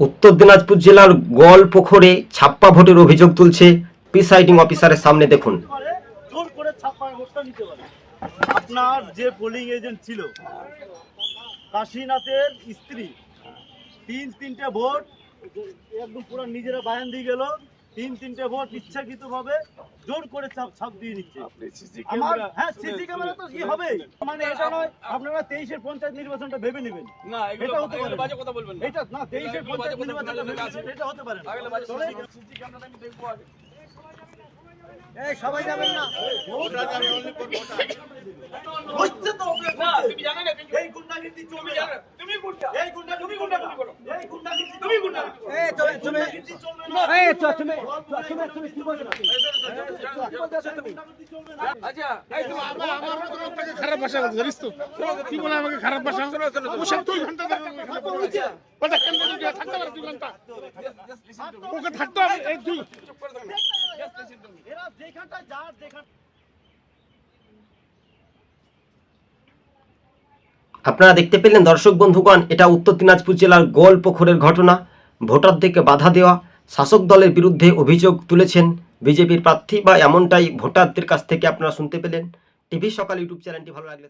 উত্তর দিনাজপুর জেলার গোয়ালপুকুরে ছাপ্পা ভোটের অভিযোগ তুলছে প্রিসাইডিং অফিসারের সামনে। দেখুন, জোর করে ছাপ্পা ভোটটা নিতে পারে। আপনার যে পোলিং এজেন্ট ছিল কাশীনাথের স্ত্রী তিনটে ভোট একদম পুরো নিজেরা বায়ান দিয়ে গেল। তিনটে ভোট ইচ্ছাকৃত ভাবে জোর করে ছাপ দিয়ে নিচ্ছে। আমার হ্যাঁ সিসি ক্যামেরা তো কি হবে, মানে এটা নয় আপনারা 23-এর পঞ্চায়েত নির্বাচনটা ভেবে নেবেন না, এটা হতে পারে বাজে কথা বলবেন না। এটা না 23-এর পঞ্চায়েত নির্বাচনটা ভেবে নেবেন, এটা হতে পারে না। সিসি ক্যামেরাটা আমি দেখবো আগে। এই সবাই যাবেন না, ভোট আমি অনলি ফর ভোট হচ্ছে তো না, তুমি জানো না এই গুন্ডাগিরি চলবে না। তুমি গুন্ডা, এই গুন্ডা তুমি গুন্ডা করো, এই গুন্ডাগিরি তুমি গুন্ডা, এই তুমি চলবে না, এই তুমি কি বলছো না, আচ্ছা এই তুমি আমার তোমাকে খারাপ ভাষা বলছো জানিস তো, কি বলে আমাকে খারাপ ভাষা ও সব 2 ঘন্টা বলছে বলটা কেন দিয়ে থাকতে পারে 2 ঘন্টা ওকে থাকতে হবে এই 2 চুপ করে দাও। এরা যেখানটা যার যেখান আপনারা দেখতে পেলেন দর্শক বন্ধুগণ, এটা উত্তর দিনাজপুর জেলার গোয়ালপুকুরের ঘটনা। ভোটারদেরকে বাধা দেওয়া, শাসক দলের বিরুদ্ধে অভিযোগ তুলেছেন বিজেপির প্রার্থী, বা এমনটাই ভোটারদের কাছ থেকে আপনারা শুনতে পেলেন। টিভি সকাল ইউটিউব চ্যানেলটি ভালো লাগলে